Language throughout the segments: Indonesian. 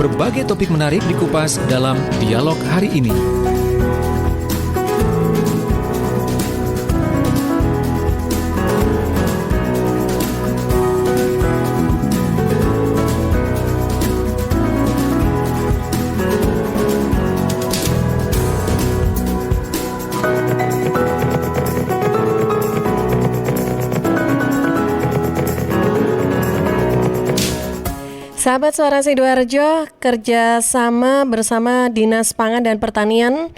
berbagai topik menarik dikupas dalam dialog hari ini. Sahabat Suara Sidoarjo, kerjasama bersama Dinas Pangan dan Pertanian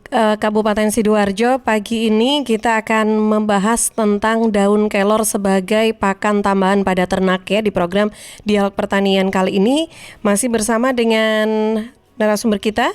Kabupaten Sidoarjo, pagi ini kita akan membahas tentang daun kelor sebagai pakan tambahan pada ternak ya di program Dialog Pertanian kali ini. Masih bersama dengan narasumber kita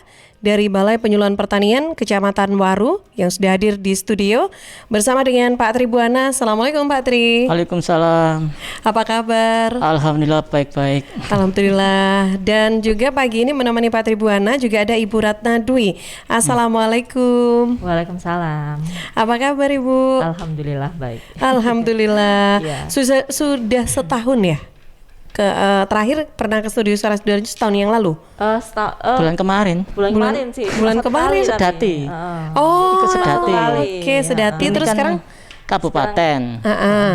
dari Balai Penyuluhan Pertanian Kecamatan Waru yang sudah hadir di studio bersama dengan Pak Tribuana. Assalamualaikum Pak Tri. Waalaikumsalam. Apa kabar? Alhamdulillah baik-baik. Alhamdulillah. Dan juga pagi ini menemani Pak Tribuana juga ada Ibu Ratna Dwi. Assalamualaikum. Waalaikumsalam. Apa kabar Ibu? Alhamdulillah baik. Alhamdulillah. Ya. Sudah setahun ya? Terakhir pernah ke studio Suara Sidoarjo setahun yang lalu. Bulan kemarin. Bulan kemarin sih. bulan kemarin. Sedati. Oh, Ikut Sedati. Oke, Sedati. Ini Terus kan sekarang kabupaten.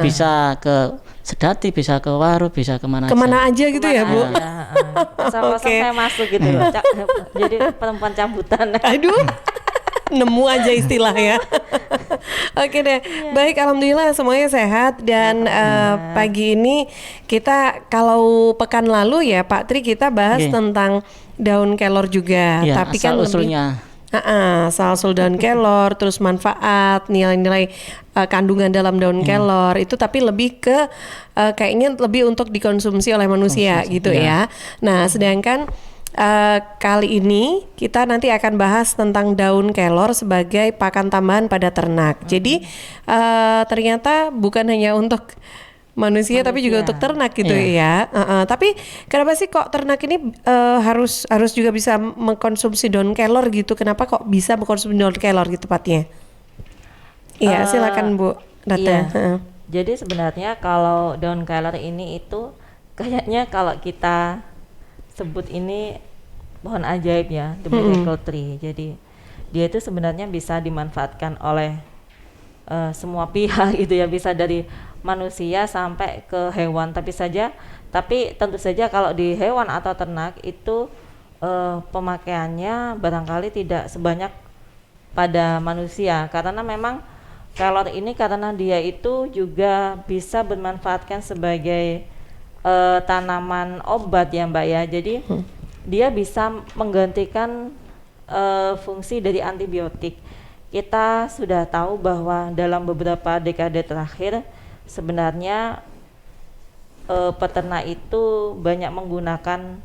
Bisa ke Sedati, bisa ke Waru, bisa kemana aja gitu ya Bu? Asal-asal saya masuk gitu loh. Jadi perempuan cambutan. Aduh, nemu aja istilahnya. Oke deh, baik, alhamdulillah semuanya sehat. Dan pagi ini kita, kalau pekan lalu ya Pak Tri, kita bahas tentang daun kelor juga. Ya, tapi kan usulnya. Asal-usul daun kelor, terus manfaat, nilai-nilai kandungan dalam daun kelor itu, tapi lebih ke kayaknya lebih untuk dikonsumsi oleh manusia gitu ya. Nah, sedangkan kali ini kita nanti akan bahas tentang daun kelor sebagai pakan tambahan pada ternak. Jadi ternyata bukan hanya untuk manusia tapi juga untuk ternak gitu ya. Tapi kenapa sih kok ternak ini harus juga bisa mengkonsumsi daun kelor gitu? Kenapa kok bisa mengkonsumsi daun kelor gitu tepatnya? Iya, silakan Bu Ratna. Iya. Jadi sebenarnya kalau daun kelor ini itu kayaknya kalau kita sebut ini pohon ajaib ya, the miracle tree. Jadi dia itu sebenarnya bisa dimanfaatkan oleh semua pihak gitu ya, bisa dari manusia sampai ke hewan. Tapi tentu saja kalau di hewan atau ternak itu pemakaiannya barangkali tidak sebanyak pada manusia, karena memang kelor ini karena dia itu juga bisa bermanfaatkan sebagai tanaman obat ya Mbak ya. Jadi dia bisa menggantikan fungsi dari antibiotik. Kita sudah tahu bahwa dalam beberapa dekade terakhir sebenarnya peternak itu banyak menggunakan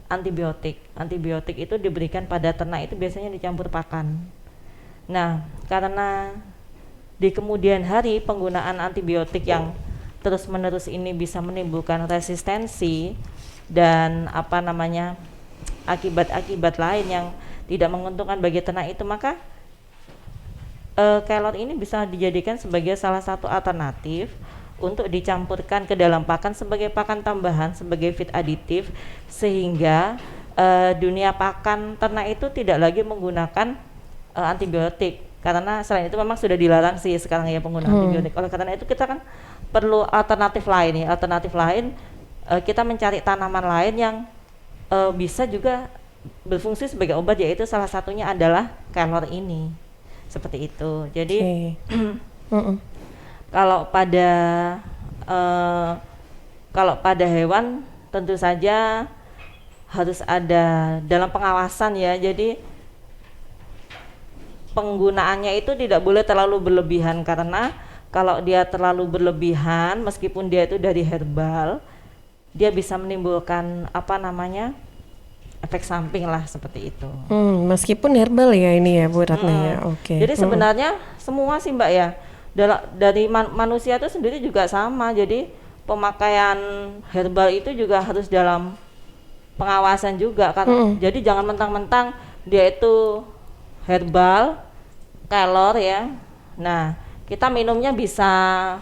antibiotik. Antibiotik itu diberikan pada ternak itu biasanya dicampur pakan. Nah, karena di kemudian hari penggunaan antibiotik yang terus-menerus ini bisa menimbulkan resistensi dan akibat-akibat lain yang tidak menguntungkan bagi ternak itu, maka kelor ini bisa dijadikan sebagai salah satu alternatif untuk dicampurkan ke dalam pakan sebagai pakan tambahan, sebagai feed aditif, sehingga dunia pakan ternak itu tidak lagi menggunakan antibiotik, karena selain itu memang sudah dilarang sih sekarang ya penggunaan antibiotik. Oleh karena itu kita kan perlu alternatif lain ya, kita mencari tanaman lain yang bisa juga berfungsi sebagai obat, yaitu salah satunya adalah kelor ini. Seperti itu. Jadi kalau pada hewan tentu saja harus ada dalam pengawasan ya. Jadi penggunaannya itu tidak boleh terlalu berlebihan, karena kalau dia terlalu berlebihan meskipun dia itu dari herbal, dia bisa menimbulkan efek samping lah seperti itu. Meskipun herbal ya ini ya Bu Ratna ya. Oke. Jadi sebenarnya semua sih Mbak ya, dari manusia itu sendiri juga sama. Jadi pemakaian herbal itu juga harus dalam pengawasan juga kan. Jadi jangan mentang-mentang dia itu herbal, kelor ya. Nah, kita minumnya bisa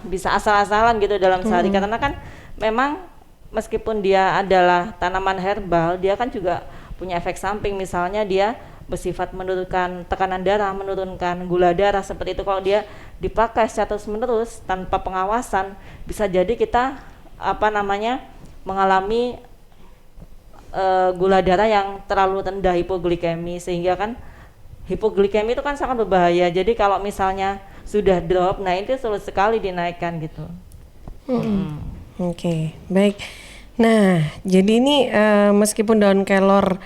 asal-asalan gitu dalam sehari, karena kan memang meskipun dia adalah tanaman herbal, dia kan juga punya efek samping. Misalnya dia bersifat menurunkan tekanan darah, menurunkan gula darah, seperti itu. Kalau dia dipakai secara terus-menerus tanpa pengawasan, bisa jadi kita mengalami gula darah yang terlalu rendah, hipoglikemi, sehingga kan hipoglikemi itu kan sangat berbahaya. Jadi kalau misalnya sudah drop, nah itu sulit sekali dinaikkan gitu. Oke, baik. Nah, jadi ini meskipun daun kelor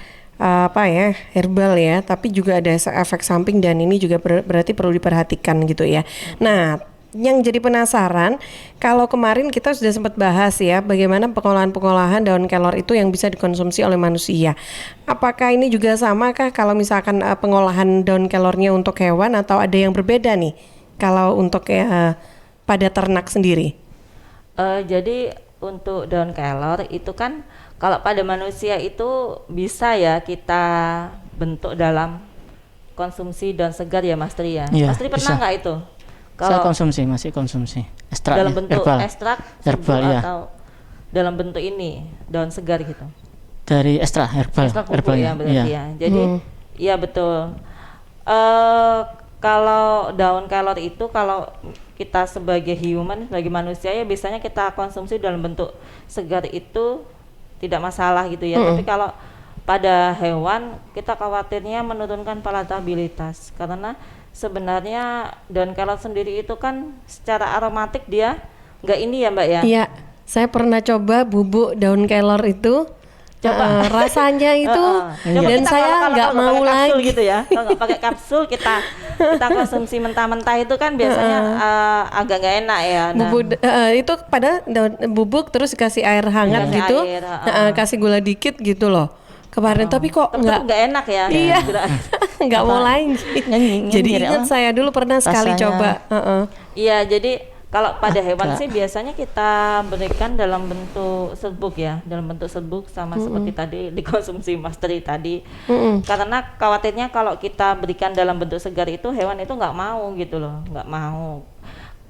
herbal ya, tapi juga ada efek samping dan ini juga berarti perlu diperhatikan gitu ya. Nah, yang jadi penasaran, kalau kemarin kita sudah sempat bahas ya, bagaimana pengolahan daun kelor itu yang bisa dikonsumsi oleh manusia. Apakah ini juga sama kah kalau misalkan pengolahan daun kelornya untuk hewan atau ada yang berbeda nih kalau untuk pada ternak sendiri? Jadi untuk daun kelor itu kan kalau pada manusia itu bisa ya kita bentuk dalam konsumsi daun segar ya Mas Tri ya. Iya, Mas Tri pernah nggak itu? Saya masih konsumsi ekstrak dalam bentuk herbal. ekstrak Herbal, ya. Atau dalam bentuk ini daun segar gitu. Dari ekstrak herbal. Ekstrak bubuk herbalnya. ya berarti ya. Jadi iya betul. Kalau daun kelor itu kalau kita sebagai human, sebagai manusia ya biasanya kita konsumsi dalam bentuk segar itu tidak masalah gitu ya. Tapi kalau pada hewan kita khawatirnya menurunkan palatabilitas, karena sebenarnya daun kelor sendiri itu kan secara aromatik dia nggak ini ya Mbak ya. Iya, saya pernah coba bubuk daun kelor itu. Coba rasanya itu dan saya nggak mau lagi gitu ya. Kalau nggak pakai kapsul kita konsumsi mentah-mentah itu kan biasanya agak nggak enak ya. Nah, bubuk itu pada daun bubuk terus dikasih air hangat Dikasih gitu, air, kasih gula dikit gitu loh kemarin. Tapi kok nggak enak ya. Iya, nggak mau lagi. Jadi ingat saya dulu pernah sekali rasanya. coba. Iya, jadi kalau pada hewan sih biasanya kita berikan dalam bentuk serbuk ya, dalam bentuk serbuk sama seperti tadi dikonsumsi Mas Tri tadi. Karena khawatirnya kalau kita berikan dalam bentuk segar itu hewan itu nggak mau gitu loh, nggak mau.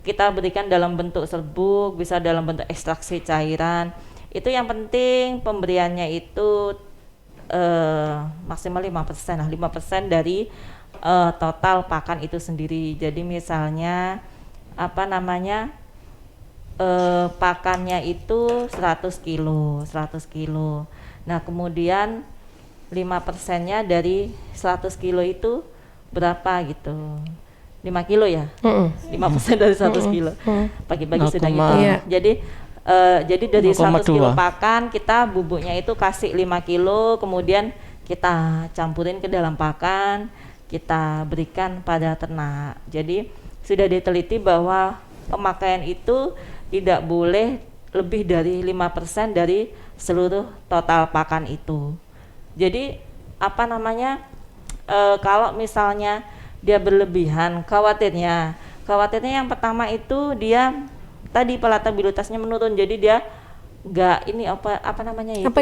Kita berikan dalam bentuk serbuk, bisa dalam bentuk ekstraksi cairan. Itu yang penting pemberiannya itu maksimal 5% lah, 5% dari total pakan itu sendiri. Jadi misalnya pakannya itu 100 kilo. Nah kemudian 5%-nya dari 100 kilo itu berapa gitu, 5 kilo ya. 5% dari 100 kilo pagi-pagi sudah gitu. Jadi dari 100 kilo pakan kita bubuknya itu kasih 5 kilo, kemudian kita campurin ke dalam pakan, kita berikan pada ternak. Jadi sudah diteliti bahwa pemakaian itu tidak boleh lebih dari 5% dari seluruh total pakan itu. Jadi kalau misalnya dia berlebihan, khawatirnya yang pertama itu dia tadi palatabilitasnya menurun. Jadi dia nggak ini apa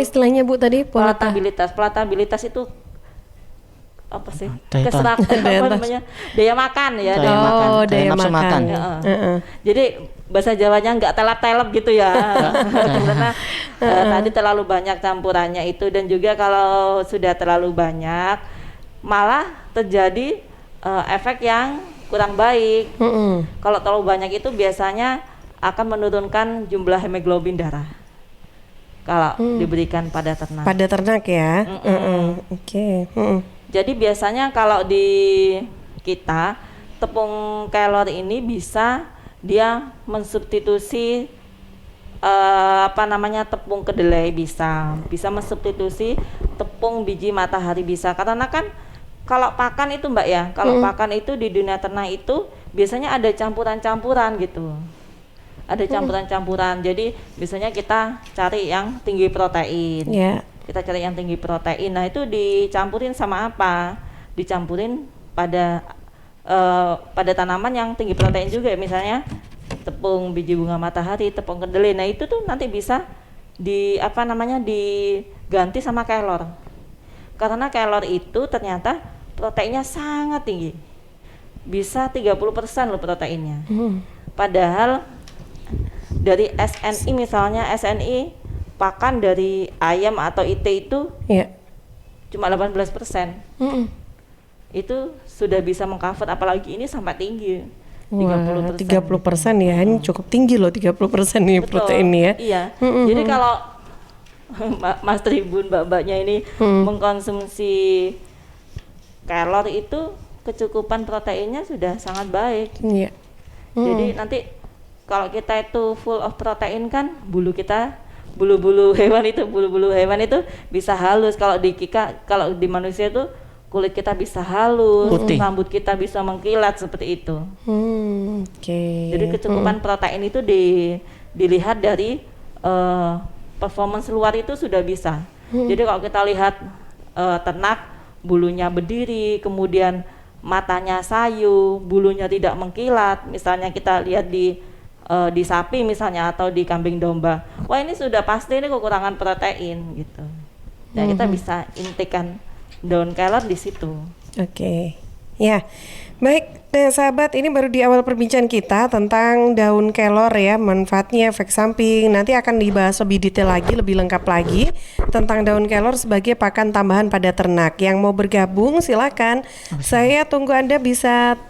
istilahnya Bu tadi? Palatabilitas itu apa sih? Daya makan ya. Daya makan. Jadi bahasa Jawanya nggak telap-telap gitu ya. Karena tadi terlalu banyak campurannya itu, dan juga kalau sudah terlalu banyak malah terjadi efek yang kurang baik. Kalau terlalu banyak itu biasanya akan menurunkan jumlah hemoglobin darah kalau diberikan pada ternak. Pada ternak ya. Oke. Jadi biasanya kalau di kita tepung kelor ini bisa dia mensubstitusi tepung kedelai, bisa mensubstitusi tepung biji matahari bisa. Karena kan kalau pakan itu Mbak ya, kalau pakan itu di dunia ternak itu biasanya ada campuran-campuran gitu. Ada campuran-campuran. Jadi biasanya kita cari yang tinggi protein. Kita cari yang tinggi protein. Nah itu dicampurin sama apa? Dicampurin pada tanaman yang tinggi protein juga, misalnya tepung biji bunga matahari, tepung kedelai. Nah itu tuh nanti bisa diganti sama kelor. Karena kelor itu ternyata proteinnya sangat tinggi. Bisa 30% loh proteinnya. Padahal dari SNI misalnya, SNI pakan dari ayam atau IT itu Iya. cuma 18%. Itu sudah bisa mengcover, apalagi ini sampai tinggi. 30%. 30% ya, ini cukup tinggi loh 30% nih Betul, protein ya. Iya. Jadi kalau Mas Tribun, mbak-mbaknya ini mengkonsumsi kelor itu kecukupan proteinnya sudah sangat baik. Iya. Jadi nanti kalau kita itu full of protein kan bulu-bulu hewan itu bisa halus. Kalau di manusia itu kulit kita bisa halus, Putih. rambut kita bisa mengkilat seperti itu. Oke. Jadi kecukupan protein itu dilihat dari performance luar itu sudah bisa. Jadi kalau kita lihat ternak bulunya berdiri, kemudian matanya sayu, bulunya tidak mengkilat. Misalnya kita lihat di sapi misalnya atau di kambing domba, wah ini sudah pasti ini kekurangan protein gitu. Dan kita bisa intikan daun kelor di situ. Oke. Ya. Baik, nah sahabat, ini baru di awal perbincangan kita tentang daun kelor ya, manfaatnya, efek samping. Nanti akan dibahas lebih detail lagi, lebih lengkap lagi tentang daun kelor sebagai pakan tambahan pada ternak. Yang mau bergabung silakan. Saya tunggu Anda bisa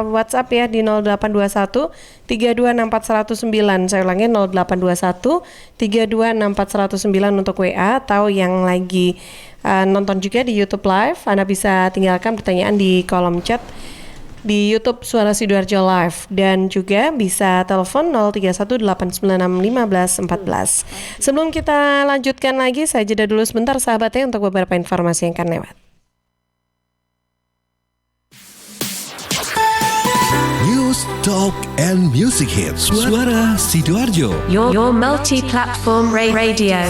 WhatsApp ya di 0821 3264 109. Saya ulangi 0821 3264 109 untuk WA, atau yang lagi nonton juga di YouTube Live, Anda bisa tinggalkan pertanyaan di kolom chat di YouTube Suara Sidoarjo Live, dan juga bisa telepon 0318961514. Sebelum kita lanjutkan lagi, saya jeda dulu sebentar sahabatnya untuk beberapa informasi yang akan lewat. News, Talk, and Music Hits. Suara Sidoarjo. Your multi-platform radio.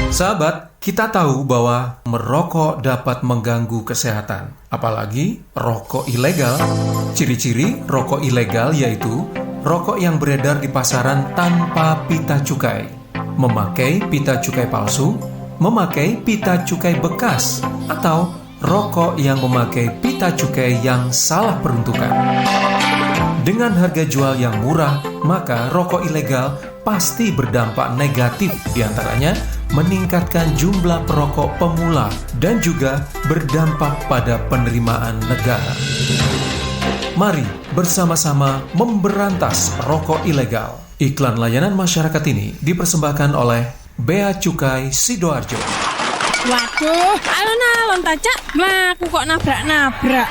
Sahabat, kita tahu bahwa merokok dapat mengganggu kesehatan, apalagi rokok ilegal. Ciri-ciri rokok ilegal yaitu rokok yang beredar di pasaran tanpa pita cukai, memakai pita cukai palsu, memakai pita cukai bekas, atau rokok yang memakai pita cukai yang salah peruntukan. Dengan harga jual yang murah, maka rokok ilegal pasti berdampak negatif, diantaranya meningkatkan jumlah perokok pemula dan juga berdampak pada penerimaan negara. Mari bersama-sama memberantas rokok ilegal. Iklan layanan masyarakat ini dipersembahkan oleh Bea Cukai Sidoarjo. Waduh, alon-alon tacak, mlaku kok nabrak-nabrak.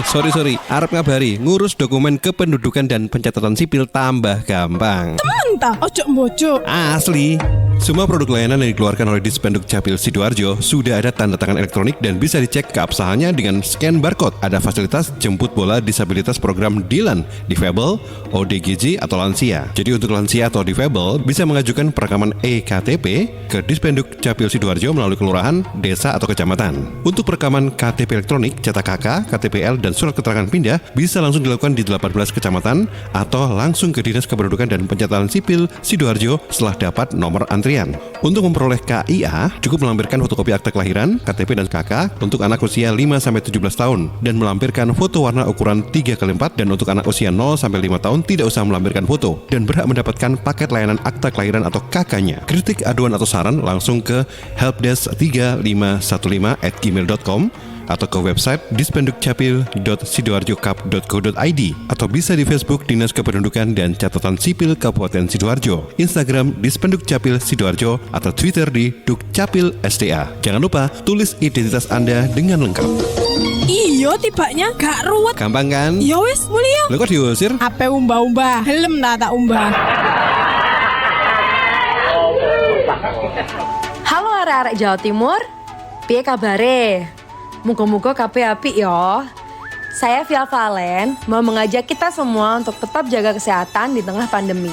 Sorry, arep ngabari, ngurus dokumen kependudukan dan pencatatan sipil tambah gampang. Temen ta, ojo mbojo. Asli. Semua produk layanan yang dikeluarkan oleh Dispenduk Capil Sidoarjo sudah ada tanda tangan elektronik dan bisa dicek keabsahannya dengan scan barcode. Ada fasilitas jemput bola disabilitas program DILAN, Difabel, ODGJ, atau lansia. Jadi untuk lansia atau difabel bisa mengajukan perekaman EKTP ke Dispenduk Capil Sidoarjo melalui kelurahan, desa, atau kecamatan. Untuk perekaman KTP elektronik, cetak KK, KTPL, dan surat keterangan pindah bisa langsung dilakukan di 18 kecamatan atau langsung ke Dinas Kependudukan dan Pencatatan Sipil Sidoarjo setelah dapat nomor antrian. Untuk memperoleh KIA, cukup melampirkan fotokopi akta kelahiran, KTP, dan KK untuk anak usia 5-17 tahun dan melampirkan foto warna ukuran 3x4, dan untuk anak usia 0-5 tahun tidak usah melampirkan foto dan berhak mendapatkan paket layanan akta kelahiran atau KK-nya. Kritik, aduan, atau saran langsung ke helpdesk3515@gmail.com atau ke website dispendukcapil.sidoarjokap.go.id, atau bisa di Facebook Dinas Kependudukan dan Catatan Sipil Kabupaten Sidoarjo, Instagram Dispenduk Capil Sidoarjo, atau Twitter di Dukcapil SDA. Jangan lupa tulis identitas Anda dengan lengkap. Iyo tibanya gak ruwet. Gampang kan? Ya wis, mulya. Lo kok diusir? Ape umbah-umbah, helm tak umbah. Halo arek-arek Jawa Timur, piye kabare? Muga-muga kabeh apik ya. Saya Via Valen mau mengajak kita semua untuk tetap jaga kesehatan di tengah pandemi.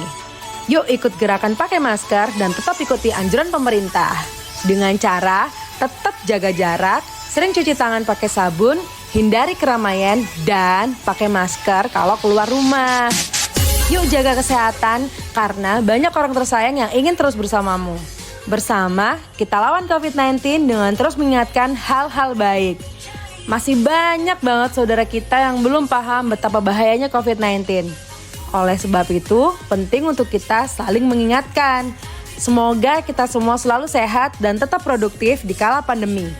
Yuk ikut gerakan pakai masker dan tetap ikuti anjuran pemerintah. Dengan cara tetap jaga jarak, sering cuci tangan pakai sabun, hindari keramaian, dan pakai masker kalau keluar rumah. Yuk jaga kesehatan karena banyak orang tersayang yang ingin terus bersamamu. Bersama, kita lawan COVID-19 dengan terus mengingatkan hal-hal baik. masih banyak banget saudara kita yang belum paham betapa bahayanya COVID-19. Oleh sebab itu, penting untuk kita saling mengingatkan. Semoga kita semua selalu sehat dan tetap produktif di kala pandemi.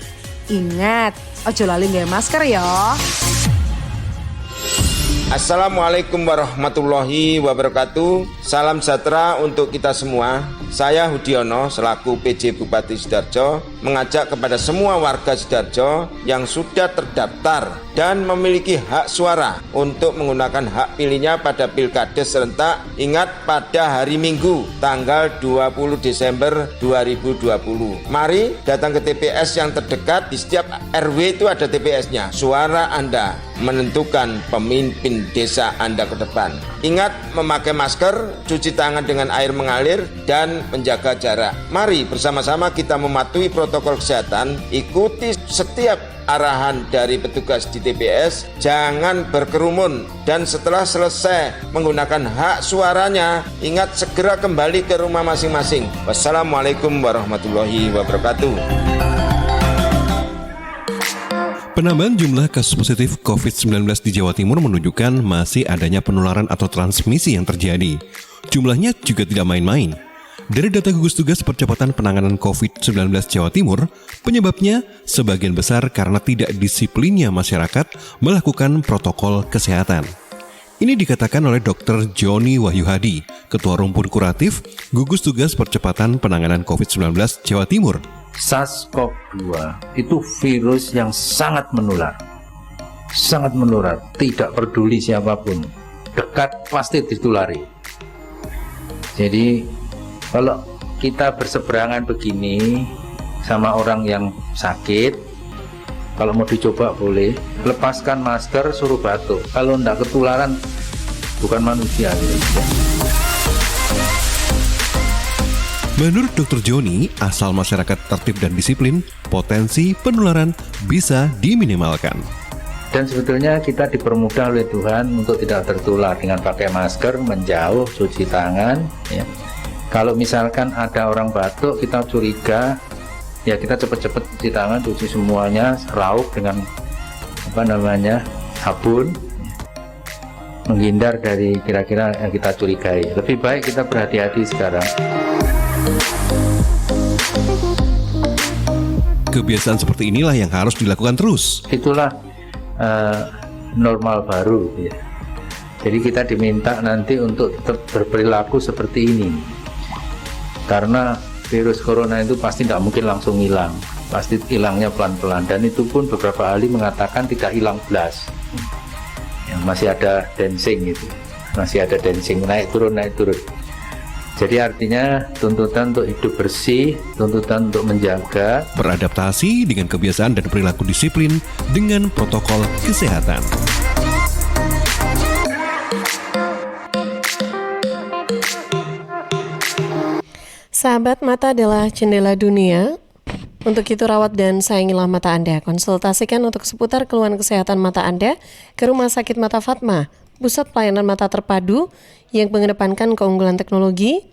Ingat, ojo lali nggawe masker ya. Assalamualaikum warahmatullahi wabarakatuh. Salam sejahtera untuk kita semua. Saya Hudiono selaku PJ Bupati Sidoarjo mengajak kepada semua warga Sidoarjo yang sudah terdaftar dan memiliki hak suara untuk menggunakan hak pilihnya pada Pilkades serentak. Ingat pada hari Minggu tanggal 20 Desember 2020. Mari datang ke TPS yang terdekat. Di setiap RW itu ada TPS-nya. Suara Anda menentukan pemimpin desa Anda ke depan. Ingat memakai masker, cuci tangan dengan air mengalir, dan menjaga jarak. Mari bersama-sama kita mematuhi protokol kesehatan, ikuti setiap arahan dari petugas di TPS, jangan berkerumun, dan setelah selesai menggunakan hak suaranya, ingat segera kembali ke rumah masing-masing. Wassalamualaikum warahmatullahi wabarakatuh. Penambahan jumlah kasus positif COVID-19 di Jawa Timur menunjukkan masih adanya penularan atau transmisi yang terjadi. Jumlahnya juga tidak main-main. Dari data gugus tugas percepatan penanganan COVID-19 Jawa Timur, penyebabnya sebagian besar karena tidak disiplinnya masyarakat melakukan protokol kesehatan. Ini dikatakan oleh Dr. Joni Wahyu Hadi, Ketua Rumpun Kuratif Gugus Tugas Percepatan Penanganan COVID-19 Jawa Timur. SARS-CoV-2 itu virus yang sangat menular, tidak peduli siapapun, dekat pasti ditulari. Jadi kalau kita berseberangan begini sama orang yang sakit, kalau mau dicoba boleh, lepaskan masker, suruh batuk. Kalau enggak ketularan, bukan manusia. Menurut Dr. Joni, asal masyarakat tertib dan disiplin, potensi penularan bisa diminimalkan. Dan sebetulnya kita dipermudah oleh Tuhan untuk tidak tertular dengan pakai masker, menjauh, cuci tangan. Ya. Kalau misalkan ada orang batuk, kita curiga, ya kita cepat-cepat cuci tangan, cuci semuanya, raup dengan sabun, menghindar dari kira-kira yang kita curigai. Lebih baik kita berhati-hati sekarang. Kebiasaan seperti inilah yang harus dilakukan terus. Itulah normal baru ya. Jadi kita diminta nanti untuk tetap berperilaku seperti ini. Karena virus corona itu pasti tidak mungkin langsung hilang. Pasti hilangnya pelan-pelan. Dan itu pun beberapa ahli mengatakan tidak hilang belas. Ya, masih ada dancing gitu. Masih ada dancing, naik turun. Jadi artinya tuntutan untuk hidup bersih, tuntutan untuk menjaga, beradaptasi dengan kebiasaan dan perilaku disiplin dengan protokol kesehatan. Sahabat, mata adalah jendela dunia. Untuk itu rawat dan sayangilah mata Anda. Konsultasikan untuk seputar keluhan kesehatan mata Anda ke Rumah Sakit Mata Fatma, pusat pelayanan mata terpadu yang mengedepankan keunggulan teknologi,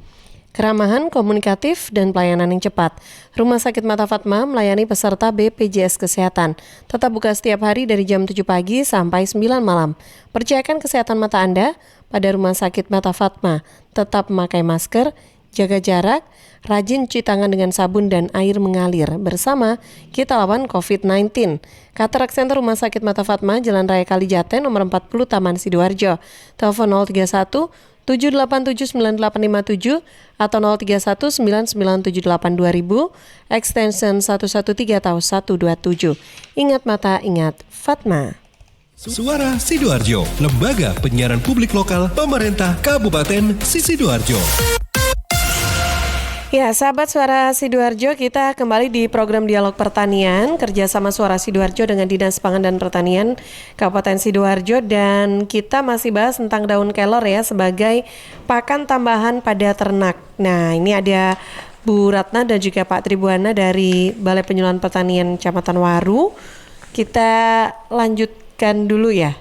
keramahan, komunikatif, dan pelayanan yang cepat. Rumah Sakit Mata Fatma melayani peserta BPJS Kesehatan. Tetap buka setiap hari dari jam 7 pagi sampai 9 malam. Percayakan kesehatan mata Anda pada Rumah Sakit Mata Fatma. Tetap memakai masker, jaga jarak, rajin cuci tangan dengan sabun dan air mengalir. Bersama, kita lawan COVID-19. Katarak Center Rumah Sakit Mata Fatma, Jalan Raya Kalijaten, nomor 40, Taman Sidoarjo. Telepon 031 787 9857 atau 031 9978 2000, extension 113 atau 127. Ingat mata, ingat Fatma. Suara Sidoarjo, lembaga penyiaran publik lokal pemerintah Kabupaten Sidoarjo. Ya, sahabat Suara Sidoarjo, kita kembali di program Dialog Pertanian kerjasama Suara Sidoarjo dengan Dinas Pangan dan Pertanian Kabupaten Sidoarjo, dan kita masih bahas tentang daun kelor ya sebagai pakan tambahan pada ternak. Nah, ini ada Bu Ratna dan juga Pak Tribuana dari Balai Penyuluhan Pertanian Kecamatan Waru. Kita lanjutkan dulu ya.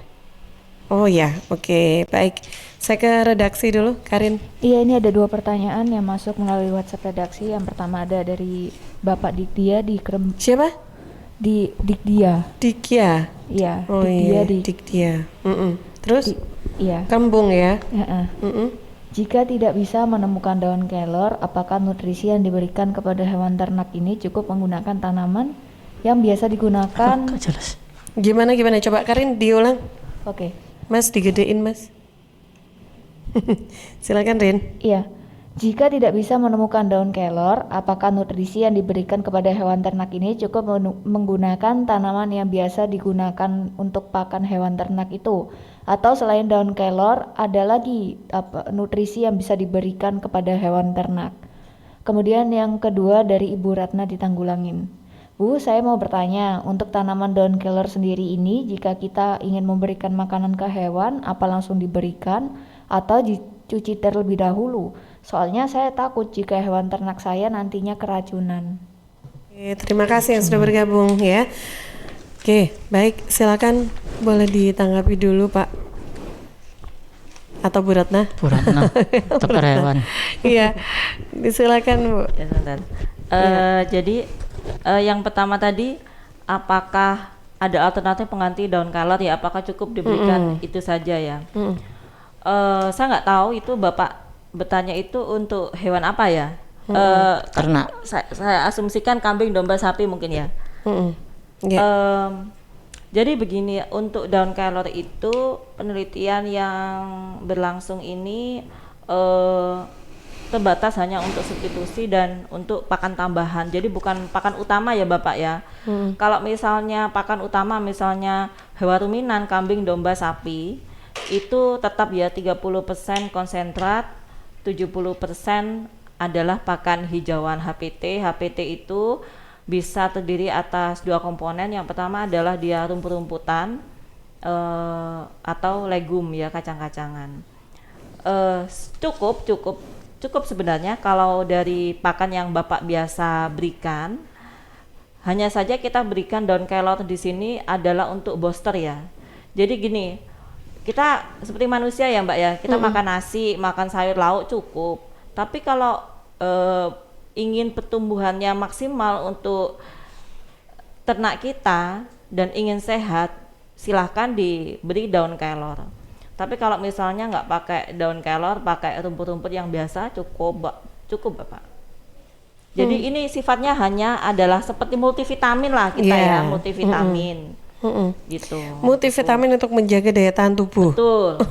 Oh ya, oke, baik. Saya ke redaksi dulu, Karin. Iya, ini ada 2 pertanyaan yang masuk melalui WhatsApp redaksi. Yang pertama ada dari Bapak Dikdia di Siapa? Dikdia. Dikya. Iya, Oh Dikdia iya, di. Dikdia. Terus Iya. kembung ya. Jika tidak bisa menemukan daun kelor, apakah nutrisi yang diberikan kepada hewan ternak ini cukup menggunakan tanaman yang biasa digunakan? Gak jelas. Gimana coba Karin diulang. Oke. Mas digedein Mas. Silakan Rin. Iya. Jika tidak bisa menemukan daun kelor, apakah nutrisi yang diberikan kepada hewan ternak ini cukup menggunakan tanaman yang biasa digunakan untuk pakan hewan ternak itu? Atau selain daun kelor, ada lagi nutrisi yang bisa diberikan kepada hewan ternak? Kemudian yang kedua dari Ibu Ratna di Tanggulangin. Bu, saya mau bertanya, untuk tanaman daun kelor sendiri ini, jika kita ingin memberikan makanan ke hewan, apa langsung diberikan atau dicuci terlebih dahulu? Soalnya saya takut jika hewan ternak saya nantinya keracunan. Oke, terima kasih yang sudah bergabung ya. Oke, baik, silakan boleh ditanggapi dulu Pak. Atau Bu Ratna? Bu Ratna, dokter hewan. Iya, silakan Bu. Ya, sebentar. Jadi yang pertama tadi, apakah ada alternatif pengganti daun kelor ya? Apakah cukup diberikan itu saja ya? Saya nggak tahu itu Bapak bertanya itu untuk hewan apa ya? Ternak. Saya asumsikan kambing, domba, sapi mungkin ya. Jadi begini, untuk daun kelor itu penelitian yang berlangsung ini terbatas hanya untuk substitusi dan untuk pakan tambahan. Jadi bukan pakan utama ya Bapak ya. Kalau misalnya pakan utama misalnya hewan ruminan, kambing, domba, sapi, itu tetap ya 30% konsentrat, 70% adalah pakan hijauan HPT. HPT itu bisa terdiri atas dua komponen. Yang pertama adalah dia rumput-rumputan atau legum ya, kacang-kacangan. Cukup sebenarnya kalau dari pakan yang Bapak biasa berikan. Hanya saja kita berikan daun kelor di sini adalah untuk booster ya. Jadi gini, kita seperti manusia ya Mbak ya, kita makan nasi, makan sayur lauk cukup. Tapi kalau ingin pertumbuhannya maksimal untuk ternak kita dan ingin sehat, silahkan diberi daun kelor. Tapi kalau misalnya nggak pakai daun kelor, pakai rumput-rumput yang biasa cukup Bapak. Jadi ini sifatnya hanya adalah seperti multivitamin lah kita ya, multivitamin. Gitu. Multivitamin untuk menjaga daya tahan tubuh. Betul.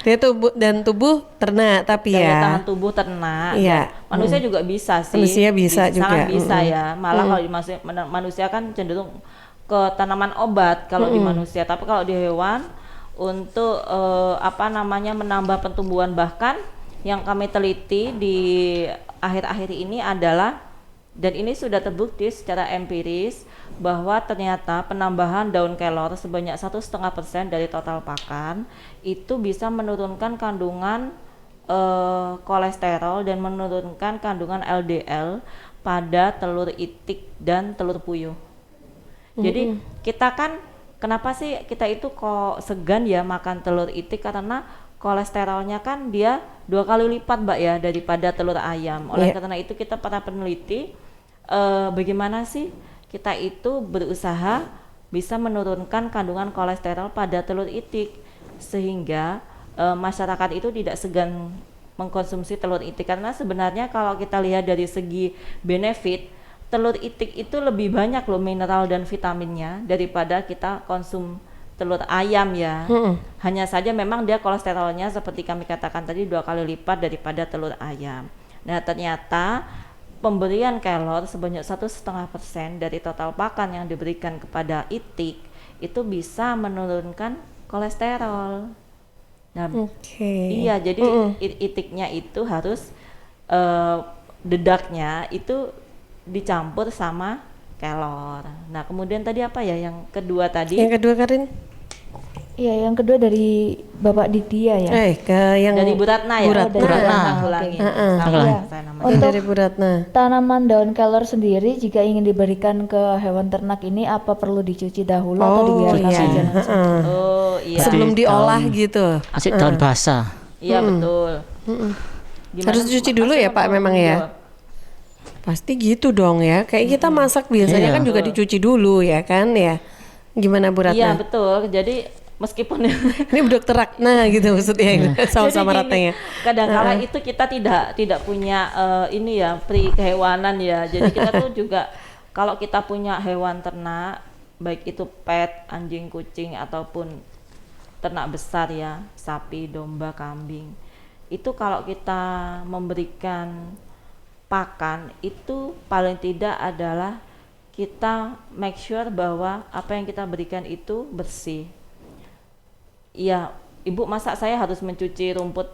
Daya tubuh dan tubuh ternak tapi daya ya. Daya tahan tubuh ternak. Iya. Manusia juga bisa sih. Manusia bisa juga. Sangat bisa ya. Malah kalau di manusia kan cenderung ke tanaman obat kalau di manusia. Tapi kalau di hewan untuk menambah pertumbuhan, bahkan yang kami teliti di akhir-akhir ini adalah, dan ini sudah terbukti secara empiris bahwa ternyata penambahan daun kelor sebanyak 1,5% dari total pakan itu bisa menurunkan kandungan kolesterol dan menurunkan kandungan LDL pada telur itik dan telur puyuh. Jadi kita kan, kenapa sih kita itu kok segan ya makan telur itik, karena kolesterolnya kan dia 2 kali lipat Mbak ya daripada telur ayam. Oleh karena itu kita para peneliti bagaimana sih kita itu berusaha bisa menurunkan kandungan kolesterol pada telur itik sehingga masyarakat itu tidak segan mengkonsumsi telur itik. Karena sebenarnya kalau kita lihat dari segi benefit, telur itik itu lebih banyak loh mineral dan vitaminnya daripada kita konsum telur ayam ya. Hanya saja memang dia kolesterolnya seperti kami katakan tadi 2 kali lipat daripada telur ayam. Nah ternyata pemberian kelor sebanyak 1,5% dari total pakan yang diberikan kepada itik itu bisa menurunkan kolesterol. Nah, iya, jadi itiknya itu harus dedaknya itu dicampur sama kelor. Nah, kemudian tadi apa ya yang kedua tadi? Yang kedua Karin? Iya, yang kedua dari Bapak Dikdia ya. Dari Bu Ratna ya. Bu Ratna. Untuk dari Bu Ratna. Tanaman daun kelor sendiri jika ingin diberikan ke hewan ternak ini apa perlu dicuci dahulu atau dibiarkan saja langsung? Sebelum diolah gitu. Masih daun basah. Iya betul. Harus dicuci dulu ya Pak memang ya. Pasti gitu dong ya. Kayak kita masak biasanya kan juga dicuci dulu ya kan ya. Gimana Bu Ratna? Iya betul. Jadi meskipun ini Dokter Ratna gitu maksudnya sama-sama Ratnanya. Kadang-kala itu kita tidak punya ini ya pri kehewanan ya. Jadi kita tuh juga kalau kita punya hewan ternak, baik itu pet, anjing, kucing ataupun ternak besar ya, sapi, domba, kambing. Itu kalau kita memberikan pakan itu paling tidak adalah kita make sure bahwa apa yang kita berikan itu bersih. Iya, Ibu masa saya harus mencuci rumput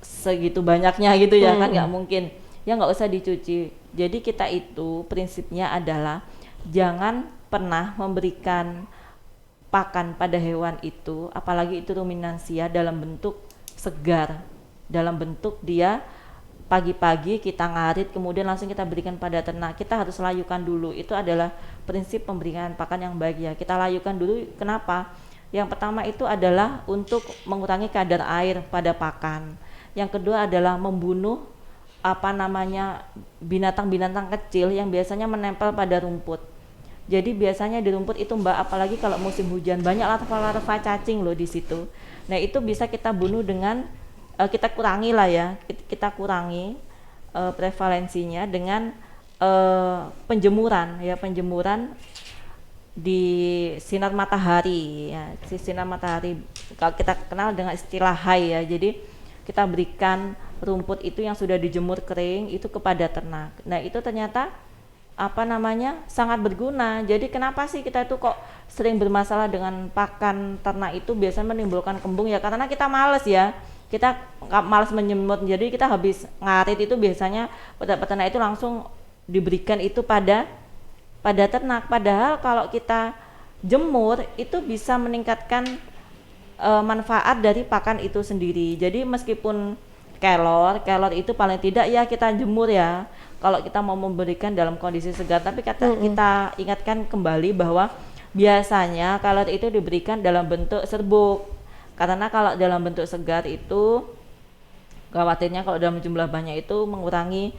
segitu banyaknya gitu ya kan nggak mungkin. Ya nggak usah dicuci. Jadi kita itu prinsipnya adalah jangan pernah memberikan pakan pada hewan itu, apalagi itu ruminansia dalam bentuk segar, dalam bentuk dia pagi-pagi kita ngarit kemudian langsung kita berikan pada ternak. Kita harus layukan dulu. Itu adalah prinsip pemberian pakan yang baik ya. Kita layukan dulu. Kenapa? Yang pertama itu adalah untuk mengurangi kadar air pada pakan. Yang kedua adalah membunuh binatang-binatang kecil yang biasanya menempel pada rumput. Jadi biasanya di rumput itu Mbak, apalagi kalau musim hujan banyak larva-larva cacing loh di situ. Nah itu bisa kita bunuh dengan kita kurangi lah ya, kita kurangi prevalensinya dengan penjemuran di sinar matahari ya. Sinar matahari kalau kita kenal dengan istilah high ya. Jadi kita berikan rumput itu yang sudah dijemur kering itu kepada ternak. Nah itu ternyata sangat berguna. Jadi kenapa sih kita itu kok sering bermasalah dengan pakan ternak itu biasanya menimbulkan kembung ya, karena kita males ya. Kita malas menyemut, jadi kita habis ngarit itu biasanya peternak itu langsung diberikan itu pada ternak. Padahal kalau kita jemur itu bisa meningkatkan manfaat dari pakan itu sendiri. Jadi meskipun kelor itu paling tidak ya kita jemur ya kalau kita mau memberikan dalam kondisi segar. Tapi kita ingatkan kembali bahwa biasanya kelor itu diberikan dalam bentuk serbuk. Karena kalau dalam bentuk segar itu khawatirnya kalau dalam jumlah banyak itu mengurangi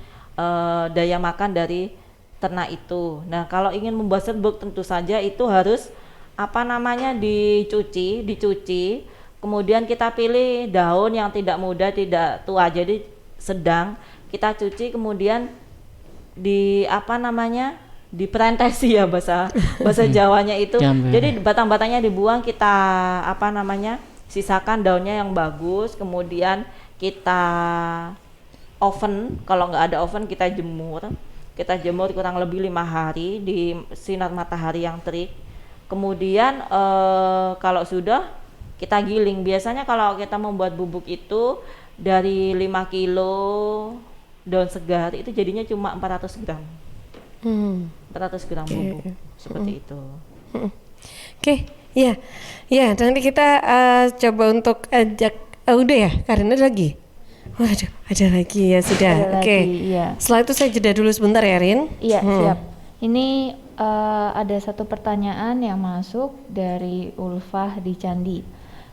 daya makan dari ternak itu. Nah kalau ingin membuat serbuk tentu saja itu harus dicuci. Kemudian kita pilih daun yang tidak muda, tidak tua, jadi sedang kita cuci, kemudian diperentesi ya bahasa Jawanya itu. Jadi batang-batangnya dibuang, kita sisakan daunnya yang bagus, kemudian kita oven. Kalau nggak ada oven kita jemur kurang lebih 5 hari di sinar matahari yang terik. Kemudian kalau sudah kita giling. Biasanya kalau kita membuat bubuk itu dari 5 kilo daun segar itu jadinya cuma 400 gram 400 gram bubuk seperti itu. Oke. Ya, nanti kita coba untuk ajak udah ya, Karina lagi. Waduh, ada lagi ya sudah. Oke. Iya. Setelah itu saya jeda dulu sebentar ya, Rin. Iya, siap. Ini ada satu pertanyaan yang masuk dari Ulfah di Candi.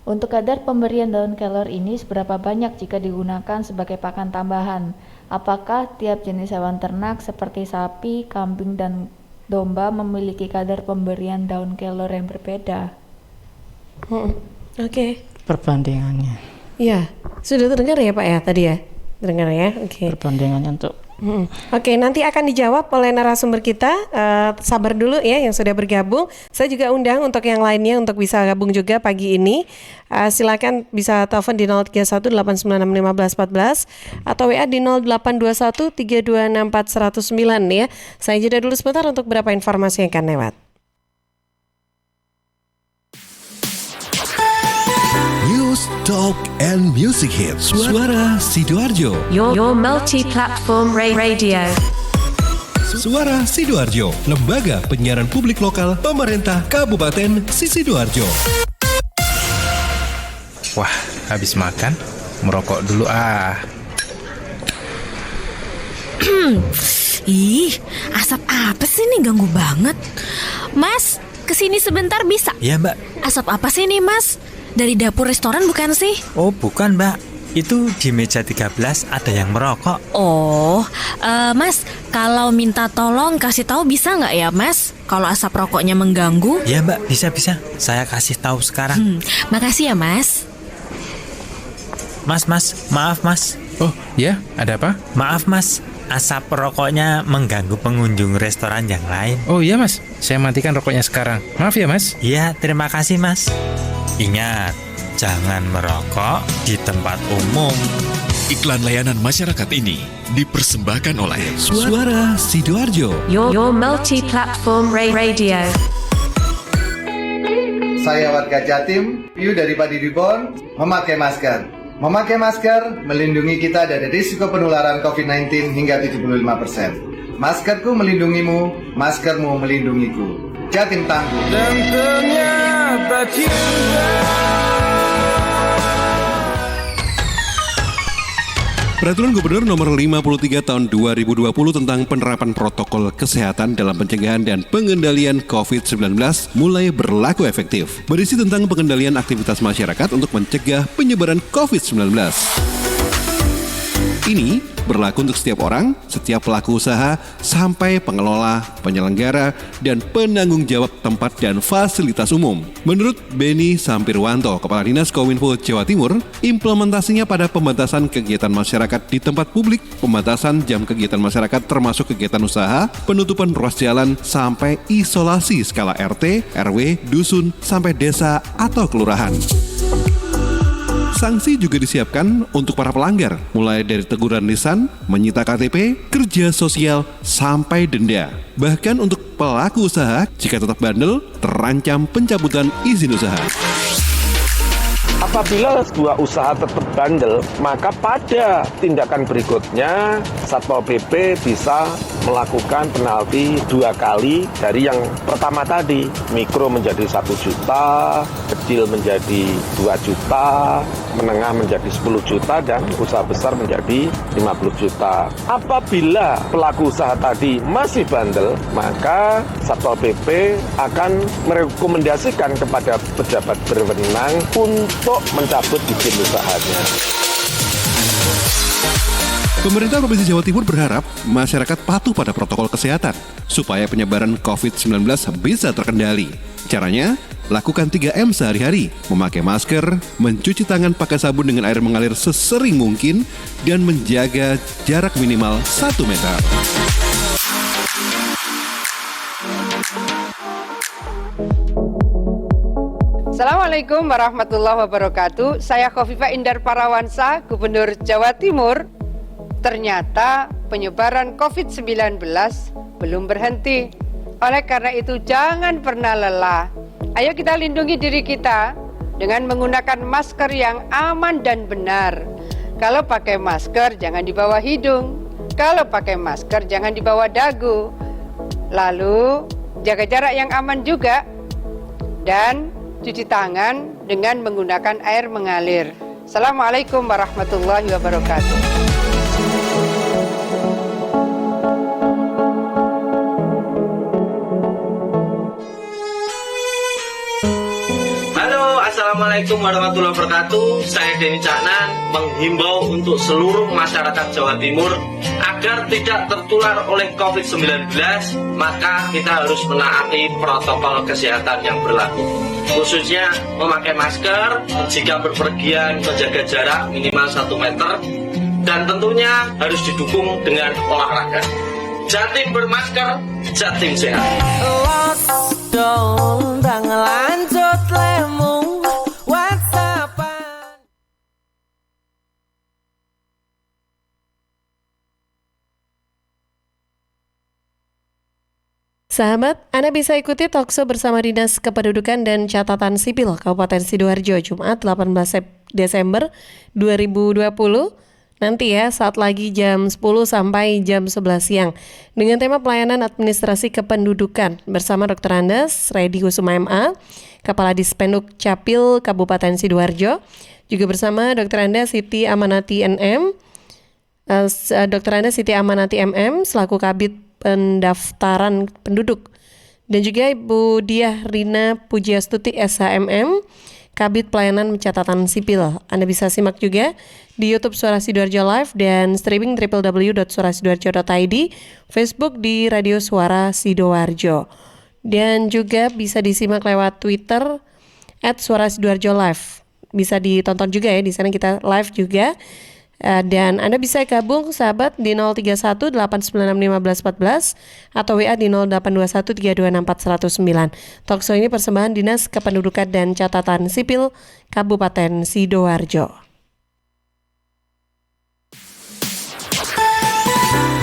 Untuk kadar pemberian daun kelor ini seberapa banyak jika digunakan sebagai pakan tambahan? Apakah tiap jenis hewan ternak seperti sapi, kambing, dan domba memiliki kadar pemberian daun kelor yang berbeda? Oke. Perbandingannya. Iya, sudah terdengar ya Pak ya tadi ya? Terdengar ya? Oke. Perbandingannya untuk Oke, nanti akan dijawab oleh narasumber kita. Sabar dulu ya yang sudah bergabung. Saya juga undang untuk yang lainnya untuk bisa gabung juga pagi ini. Silakan bisa telepon di 031-896-1514 atau WA di 0821-326-4109 ya. Saya jeda dulu sebentar untuk beberapa informasi yang akan lewat. News, Talk, and Music Hits. Suara Sidoarjo. Your multi-platform radio. Suara Sidoarjo, lembaga penyiaran publik lokal pemerintah Kabupaten Sidoarjo. Wah, habis makan, merokok dulu ah. Ih, asap apa sih nih, ganggu banget. Mas, kesini sebentar bisa? Iya Mbak. Asap apa sih nih Mas? Dari dapur restoran bukan sih? Oh bukan Mbak, Itu di meja 13 ada yang merokok. Oh, Mas, kalau minta tolong kasih tahu bisa nggak ya, Mas? Kalau asap rokoknya mengganggu? Ya Mbak, bisa. Saya kasih tahu sekarang. Makasih ya, Mas. Mas, maaf Mas. Oh ya, ada apa? Maaf Mas, asap rokoknya mengganggu pengunjung restoran yang lain. Oh iya Mas, saya matikan rokoknya sekarang. Maaf ya Mas. Iya, terima kasih Mas. Ingat, jangan merokok di tempat umum. Iklan layanan masyarakat ini dipersembahkan oleh Suara Sidoarjo. Your multi-platform radio. Saya warga Jatim, Piu dari Padi Reborn, memakai masker. Memakai masker melindungi kita dari risiko penularan COVID-19 hingga 75%. Maskerku melindungimu, maskermu melindungiku. Jatim tangguh. Dan ternyata cinta. Peraturan Gubernur Nomor 53 Tahun 2020 tentang penerapan protokol kesehatan dalam pencegahan dan pengendalian COVID-19 mulai berlaku efektif. Berisi tentang pengendalian aktivitas masyarakat untuk mencegah penyebaran COVID-19. Ini berlaku untuk setiap orang, setiap pelaku usaha, sampai pengelola, penyelenggara, dan penanggung jawab tempat dan fasilitas umum. Menurut Beni Sampirwanto, Kepala Dinas Kominfo Jawa Timur, implementasinya pada pembatasan kegiatan masyarakat di tempat publik, pembatasan jam kegiatan masyarakat termasuk kegiatan usaha, penutupan ruas jalan, sampai isolasi skala RT, RW, dusun, sampai desa atau kelurahan. Sanksi juga disiapkan untuk para pelanggar, mulai dari teguran lisan, menyita KTP, kerja sosial, sampai denda. Bahkan untuk pelaku usaha, jika tetap bandel, terancam pencabutan izin usaha. Apabila sebuah usaha tetap bandel, maka pada tindakan berikutnya Satpol PP bisa melakukan penalti 2 kali dari yang pertama tadi. Mikro menjadi 1 juta, kecil menjadi 2 juta, menengah menjadi 10 juta, dan usaha besar menjadi 50 juta. Apabila pelaku usaha tadi masih bandel, maka Satpol PP akan merekomendasikan kepada pejabat berwenang untuk mencabut izin usahanya. Pemerintah Provinsi Jawa Timur berharap masyarakat patuh pada protokol kesehatan supaya penyebaran COVID-19 bisa terkendali. Caranya, lakukan 3M sehari-hari, memakai masker, mencuci tangan pakai sabun dengan air mengalir sesering mungkin, dan menjaga jarak minimal 1 meter. Assalamualaikum warahmatullahi wabarakatuh. Saya Khofifah Indar Parawansa, Gubernur Jawa Timur. Ternyata penyebaran COVID-19 belum berhenti. Oleh karena itu jangan pernah lelah. Ayo kita lindungi diri kita dengan menggunakan masker yang aman dan benar. Kalau pakai masker jangan di bawah hidung. Kalau pakai masker jangan di bawah dagu. Lalu jaga jarak yang aman juga. Dan cuci tangan dengan menggunakan air mengalir. Assalamualaikum warahmatullahi wabarakatuh. Halo, Assalamualaikum warahmatullahi wabarakatuh. Saya Denny Caknan menghimbau untuk seluruh masyarakat Jawa Timur agar tidak tertular oleh COVID-19, maka kita harus menaati protokol kesehatan yang berlaku. Khususnya memakai masker, jika berpergian menjaga jarak minimal 1 meter, dan tentunya harus didukung dengan olahraga. Jatim bermasker, Jatim sehat. Sahabat, Anda bisa ikuti talkshow bersama Dinas Kependudukan dan Catatan Sipil Kabupaten Sidoarjo Jumat 18 Desember 2020 nanti ya, saat lagi jam 10 sampai jam 11 siang dengan tema pelayanan administrasi kependudukan bersama Dr. Andes Redi Kusuma MA, Kepala Dispenduk Capil Kabupaten Sidoarjo, juga bersama Dr. Andes Siti Amanati NM, Dr. Andes Siti Amanati MM selaku Kabid Pendaftaran Penduduk, dan juga Ibu Diah Rina Pujiastuti SHMM, Kabid Pelayanan Pencatatan Sipil. Anda bisa simak juga di YouTube Suara Sidoarjo Live dan streaming www.suarasidoarjo.id, Facebook di Radio Suara Sidoarjo. Dan juga bisa disimak lewat Twitter @suarasidoarjo live. Bisa ditonton juga ya, di sana kita live juga. Dan Anda bisa gabung sahabat di 031-896-1514 atau WA di 0821-326-4109. Talkshow ini persembahan Dinas Kependudukan dan Catatan Sipil Kabupaten Sidoarjo.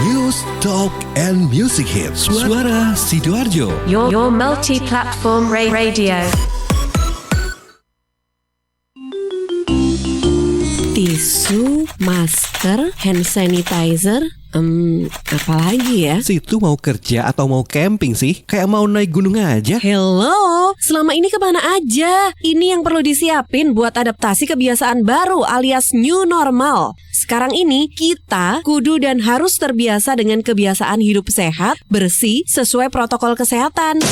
News, Talk, and Music Hits. Suara Sidoarjo. Your multi-platform radio. Tisu, masker, hand sanitizer, apalagi ya? Situ mau kerja atau mau camping sih? Kayak mau naik gunung aja. Hello, selama ini kemana aja? Ini yang perlu disiapin buat adaptasi kebiasaan baru alias new normal. Sekarang ini kita kudu dan harus terbiasa dengan kebiasaan hidup sehat, bersih, sesuai protokol kesehatan.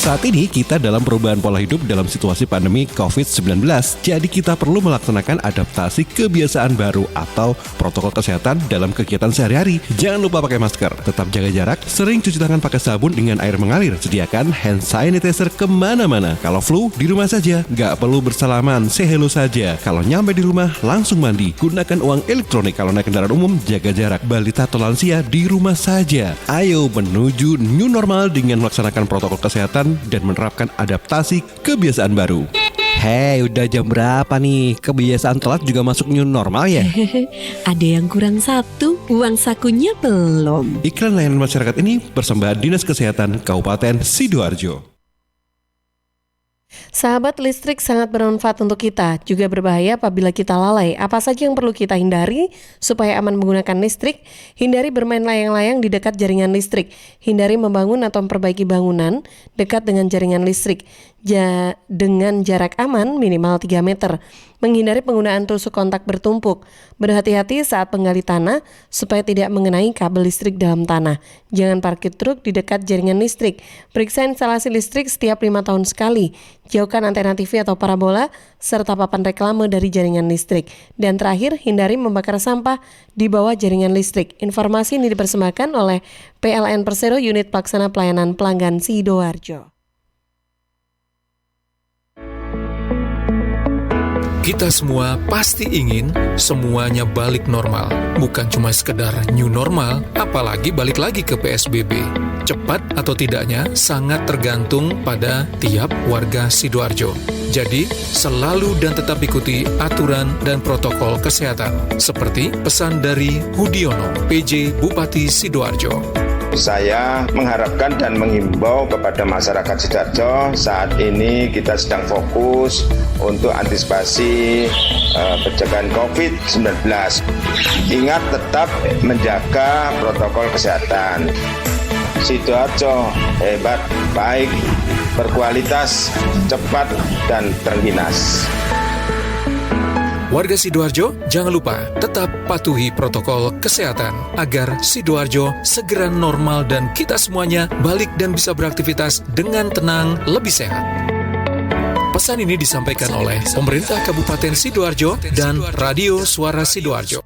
Saat ini kita dalam perubahan pola hidup dalam situasi pandemi COVID-19. Jadi kita perlu melaksanakan adaptasi kebiasaan baru atau protokol kesehatan dalam kegiatan sehari-hari. Jangan lupa pakai masker, tetap jaga jarak, sering cuci tangan pakai sabun dengan air mengalir. Sediakan hand sanitizer kemana-mana. Kalau flu, di rumah saja. Gak perlu bersalaman, say hello saja. Kalau nyampe di rumah, langsung mandi. Gunakan uang elektronik. Kalau naik kendaraan umum, jaga jarak. Balita atau lansia, di rumah saja. Ayo menuju new normal dengan melaksanakan protokol kesehatan dan menerapkan adaptasi kebiasaan baru. Hei, udah jam berapa nih? Kebiasaan telat juga masuk new normal ya? Ada yang kurang satu, uang sakunya belum. Iklan layanan masyarakat ini persembahan Dinas Kesehatan Kabupaten Sidoarjo. Sahabat, listrik sangat bermanfaat untuk kita, juga berbahaya apabila kita lalai. Apa saja yang perlu kita hindari supaya aman menggunakan listrik? Hindari bermain layang-layang di dekat jaringan listrik. Hindari membangun atau memperbaiki bangunan dekat dengan jaringan listrik. Dengan jarak aman minimal 3 meter. Menghindari penggunaan tusuk kontak bertumpuk. Berhati-hati saat menggali tanah supaya tidak mengenai kabel listrik dalam tanah. Jangan parkir truk di dekat jaringan listrik. Periksa instalasi listrik setiap 5 tahun sekali. Jauhkan antena TV atau parabola serta papan reklame dari jaringan listrik. Dan terakhir, hindari membakar sampah di bawah jaringan listrik. Informasi ini dipersembahkan oleh PLN Persero Unit Pelaksana Pelayanan Pelanggan Sidoarjo. Kita semua pasti ingin semuanya balik normal. Bukan cuma sekedar new normal, apalagi balik lagi ke PSBB. Cepat atau tidaknya sangat tergantung pada tiap warga Sidoarjo. Jadi, selalu dan tetap ikuti aturan dan protokol kesehatan. Seperti pesan dari Hudiono, PJ Bupati Sidoarjo. Saya mengharapkan dan menghimbau kepada masyarakat Sidoarjo, saat ini kita sedang fokus untuk antisipasi pencegahan COVID-19. Ingat tetap menjaga protokol kesehatan. Sidoarjo hebat, baik, berkualitas, cepat, dan terginas. Warga Sidoarjo, jangan lupa tetap patuhi protokol kesehatan agar Sidoarjo segera normal dan kita semuanya balik dan bisa beraktivitas dengan tenang, lebih sehat. Pesan ini disampaikan oleh Pemerintah Kabupaten Sidoarjo dan Radio Suara Sidoarjo.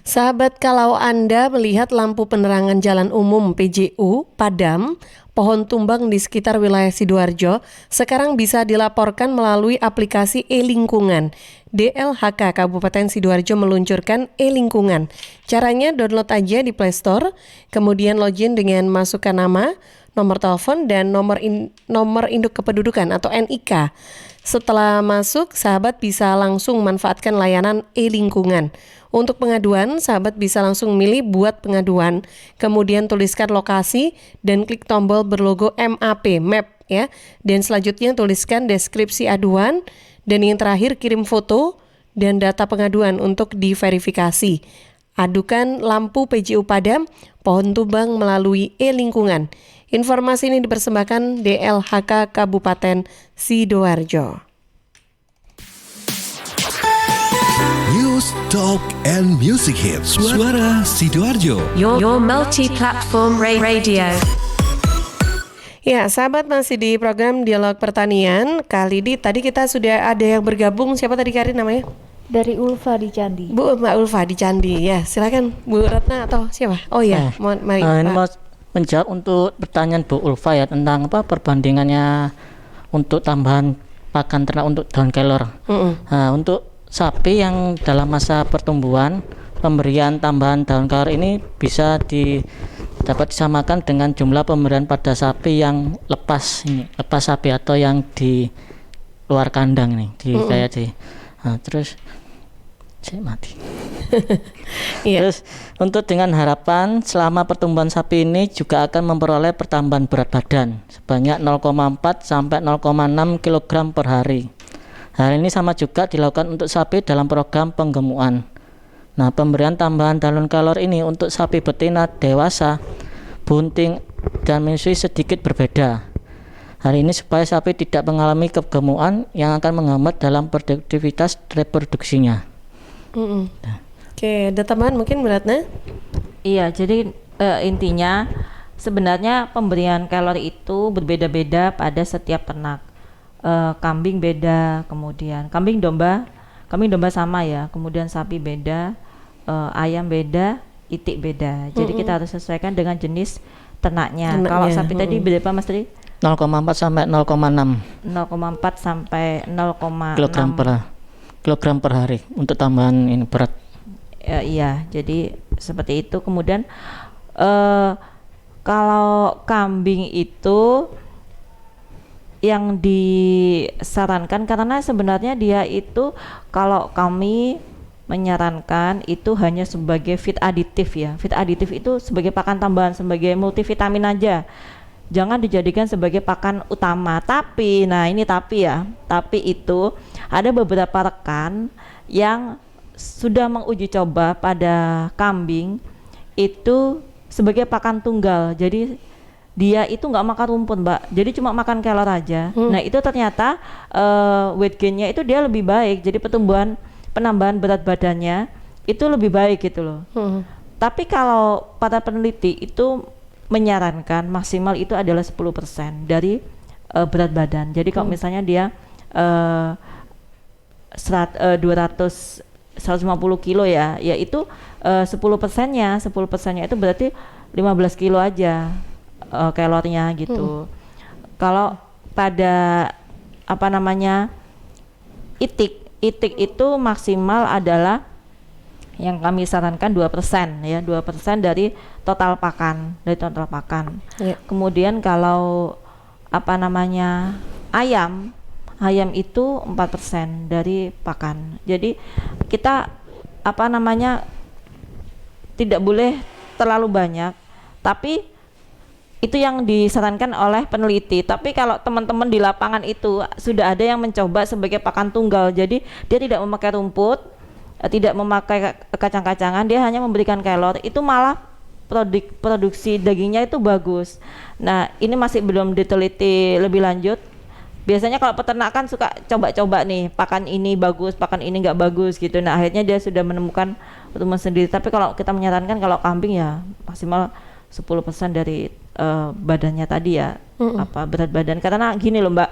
Sahabat, kalau Anda melihat lampu penerangan jalan umum PJU padam, pohon tumbang di sekitar wilayah Sidoarjo, sekarang bisa dilaporkan melalui aplikasi e-lingkungan. DLHK Kabupaten Sidoarjo meluncurkan e-lingkungan. Caranya download aja di Play Store, kemudian login dengan masukkan nama, nomor telepon, dan nomor induk kependudukan atau NIK. Setelah masuk, sahabat bisa langsung manfaatkan layanan e-lingkungan. Untuk pengaduan, sahabat bisa langsung milih buat pengaduan, kemudian tuliskan lokasi dan klik tombol berlogo MAP, map ya. Dan selanjutnya tuliskan deskripsi aduan, dan yang terakhir kirim foto dan data pengaduan untuk diverifikasi. Adukan lampu PJU padam, pohon tumbang melalui e-lingkungan. Informasi ini dipersembahkan DLHK Kabupaten Sidoarjo. News, Talk, and Music Hits. Suara Sidoarjo. Your multi-platform radio. Ya, sahabat, masih di program Dialog Pertanian. Kali ini tadi kita sudah ada yang bergabung. Siapa tadi Karin namanya? Dari Ulfa di Candi. Mbak Ulfa di Candi. Ya, silakan Bu Ratna atau siapa? Oh ya, mari. Ini mau menjawab untuk pertanyaan Bu Ulfa ya tentang perbandingannya untuk tambahan pakan ternak untuk daun kelor. Nah, untuk sapi yang dalam masa pertumbuhan, pemberian tambahan daun kelor ini bisa dapat disamakan dengan jumlah pemberian pada sapi yang lepas sapi atau yang di luar kandang nih, terus mati. Terus untuk dengan harapan selama pertumbuhan sapi ini juga akan memperoleh pertambahan berat badan sebanyak 0,4 sampai 0,6 kg per hari. Hal ini sama juga dilakukan untuk sapi dalam program penggemukan. Nah, pemberian tambahan daun kelor ini untuk sapi betina dewasa, bunting, dan menyusui sedikit berbeda. Hal ini supaya sapi tidak mengalami kegemukan yang akan menghambat dalam produktivitas reproduksinya. Oke, ada tambahan mungkin Ratna? Iya, jadi intinya sebenarnya pemberian kelor itu berbeda-beda pada setiap ternak. Kambing beda, kemudian kambing domba sama ya, kemudian sapi beda, ayam beda, itik beda. Jadi kita harus sesuaikan dengan jenis ternaknya. Kalau sapi tadi berapa Mas tadi? 0,4 sampai 0,6. 0,4 sampai 0,6 kilogram per hari untuk tambahan ini berat. Iya, jadi seperti itu. Kemudian kalau kambing itu yang disarankan, karena sebenarnya dia itu kalau kami menyarankan itu hanya sebagai feed aditif ya. Feed aditif itu sebagai pakan tambahan, sebagai multivitamin aja. Jangan dijadikan sebagai pakan utama. Tapi itu ada beberapa rekan yang sudah menguji coba pada kambing itu sebagai pakan tunggal. Jadi dia itu nggak makan rumput, Mbak. Jadi cuma makan kelor aja. Nah, itu ternyata weight gain-nya itu dia lebih baik. Jadi penambahan berat badannya itu lebih baik gitu loh. Tapi kalau para peneliti itu menyarankan maksimal itu adalah 10% dari berat badan. Jadi kalau misalnya dia 150 kilo ya itu 10%-nya itu berarti 15 kilo aja kalorinya gitu. Kalau pada itik itu maksimal adalah yang kami sarankan 2% ya, 2% dari total pakan, Kemudian kalau ayam itu 4% dari pakan. Jadi kita tidak boleh terlalu banyak, tapi itu yang disarankan oleh peneliti. Tapi kalau teman-teman di lapangan itu sudah ada yang mencoba sebagai pakan tunggal, jadi dia tidak memakai rumput, tidak memakai kacang-kacangan, dia hanya memberikan kelor, itu malah produksi dagingnya itu bagus. Nah, ini masih belum diteliti lebih lanjut. Biasanya kalau peternakan suka coba-coba nih, pakan ini bagus, pakan ini nggak bagus gitu. Nah, akhirnya dia sudah menemukan rumus sendiri. Tapi kalau kita menyarankan kalau kambing ya maksimal 10% dari badannya tadi ya, berat badan. Karena gini loh Mbak,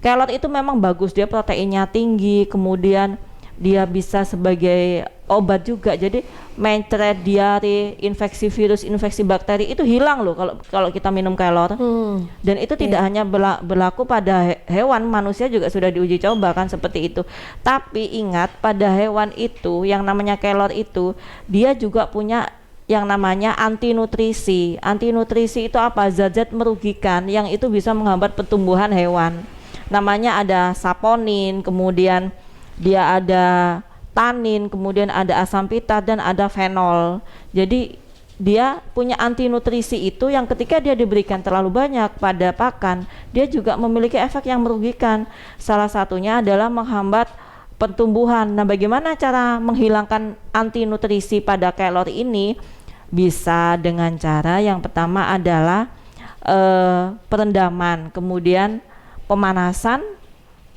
kelor itu memang bagus, dia proteinnya tinggi, kemudian dia bisa sebagai obat juga. Jadi mencret diare, infeksi virus, infeksi bakteri itu hilang loh kalau kita minum kelor. Dan itu tidak hanya berlaku pada hewan, manusia juga sudah diuji coba kan seperti itu. Tapi ingat, pada hewan itu yang namanya kelor itu dia juga punya yang namanya anti nutrisi. Anti nutrisi itu apa? Zat-zat merugikan yang itu bisa menghambat pertumbuhan hewan. Namanya ada saponin, kemudian dia ada tanin, kemudian ada asam pitat dan ada fenol. Jadi dia punya anti nutrisi itu yang ketika dia diberikan terlalu banyak pada pakan, dia juga memiliki efek yang merugikan. Salah satunya adalah menghambat pertumbuhan. Nah, bagaimana cara menghilangkan anti nutrisi pada kelor ini? Bisa dengan cara yang pertama adalah perendaman, kemudian pemanasan,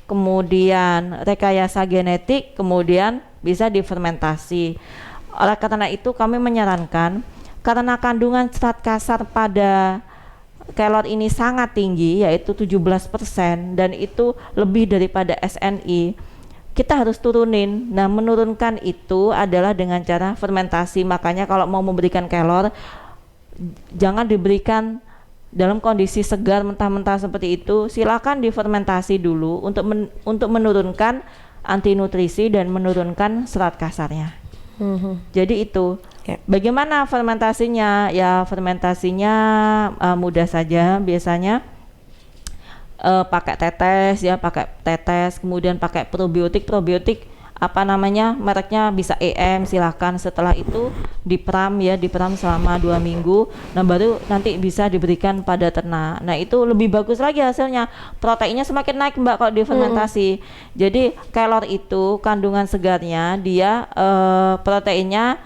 kemudian rekayasa genetik, kemudian bisa difermentasi. Oleh karena itu kami menyarankan, karena kandungan serat kasar pada kelor ini sangat tinggi, yaitu 17%, dan itu lebih daripada SNI, kita harus turunin. Nah, menurunkan itu adalah dengan cara fermentasi. Makanya kalau mau memberikan kelor, jangan diberikan dalam kondisi segar mentah-mentah seperti itu. Silakan difermentasi dulu untuk menurunkan antinutrisi dan menurunkan serat kasarnya. Jadi itu. Bagaimana fermentasinya? Ya, fermentasinya mudah saja. Biasanya pakai tetes, kemudian pakai probiotik mereknya bisa EM, silahkan. Setelah itu diperam selama 2 minggu. Nah, baru nanti bisa diberikan pada ternak. Nah, itu lebih bagus lagi hasilnya, proteinnya semakin naik Mbak kalau difermentasi. Jadi kelor itu kandungan segarnya dia proteinnya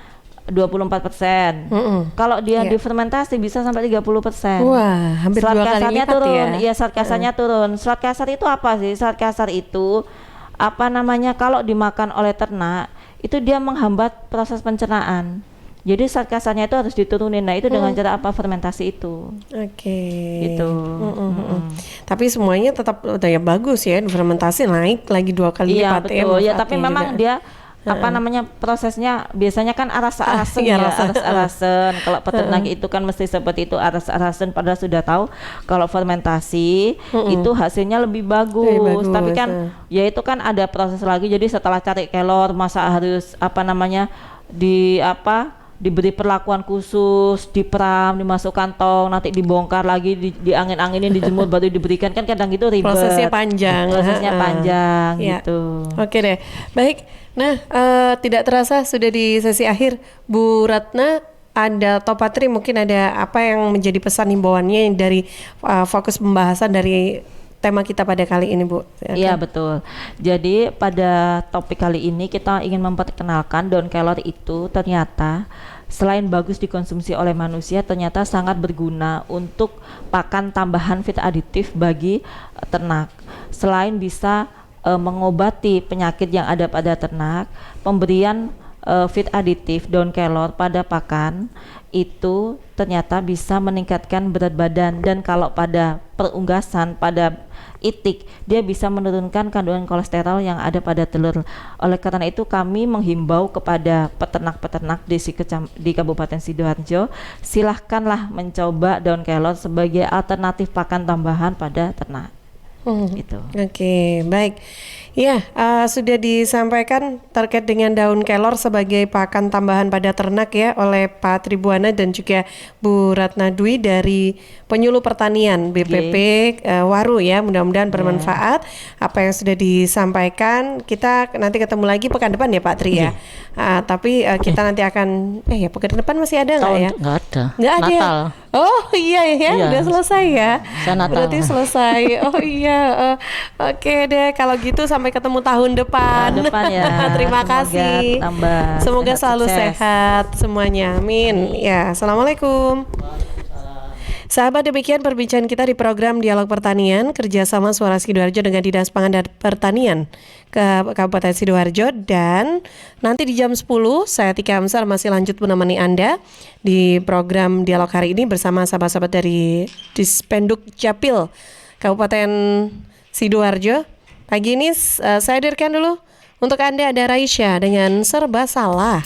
24%. Kalau dia difermentasi bisa sampai 30%. Wah, hampir 2 kali lipat turun. ya. Iya, serat kasarnya turun. Serat kasar itu apa sih? Serat kasar itu kalau dimakan oleh ternak itu dia menghambat proses pencernaan. Jadi serat kasarnya itu harus diturunin. Nah, itu dengan cara apa? Fermentasi itu. Oke. Gitu. Tapi semuanya tetap bagus ya, fermentasi naik lagi 2 kali lipat. Iya, betul. Ya, tapi memang dia prosesnya biasanya kan aras-arasen aras-arasen. Kalau peternak itu kan mesti seperti itu, aras-arasen, padahal sudah tahu kalau fermentasi itu hasilnya lebih bagus. Tapi kan ya itu kan ada proses lagi. Jadi setelah cari kelor masa harus diberi perlakuan khusus, diperam, dimasukkan tong, nanti dibongkar lagi, diangin-anginin, dijemur, baru diberikan, kan kadang itu ribet. Prosesnya panjang gitu. Oke deh, baik. Nah, tidak terasa sudah di sesi akhir. Bu Ratna, ada Topatri, mungkin ada apa yang menjadi pesan himbauannya dari fokus pembahasan dari tema kita pada kali ini, Bu? Iya, betul. Jadi pada topik kali ini kita ingin memperkenalkan daun kelor itu ternyata selain bagus dikonsumsi oleh manusia, ternyata sangat berguna untuk pakan tambahan feed aditif bagi ternak. Selain bisa mengobati penyakit yang ada pada ternak, pemberian feed aditif daun kelor pada pakan itu ternyata bisa meningkatkan berat badan, dan kalau pada perunggasan, pada itik, dia bisa menurunkan kandungan kolesterol yang ada pada telur. Oleh karena itu kami menghimbau kepada peternak-peternak di Kabupaten Sidoarjo, silahkanlah mencoba daun kelor sebagai alternatif pakan tambahan pada ternak. Gitu. Oke, baik. Ya, sudah disampaikan terkait dengan daun kelor sebagai pakan tambahan pada ternak ya oleh Pak Tribuana dan juga Bu Ratna Dwi dari Penyuluh Pertanian BPP Waru ya. Mudah-mudahan bermanfaat apa yang sudah disampaikan. Kita nanti ketemu lagi pekan depan ya Pak Tri ya. Tapi kita nanti akan pekan depan masih ada nggak ya? Nggak ada. Nggak ada. Natal. Oh iya, udah selesai ya. Berarti selesai. Oh iya. Oke deh, kalau gitu sampai ketemu tahun depan. Ya. Terima kasih. Semoga selalu sehat semuanya. Amin. Ya, assalamualaikum. Sahabat, demikian perbincangan kita di program Dialog Pertanian kerjasama Suara Sidoarjo dengan Dinas Pangan dan Pertanian ke Kabupaten Sidoarjo. Dan nanti di jam 10 saya Tika Amsar masih lanjut menemani Anda di program Dialog hari ini bersama sahabat-sahabat dari Dispenduk Capil Kabupaten Sidoarjo. Pagi ini saya hadirkan dulu untuk Anda ada Raisya dengan Serba Salah.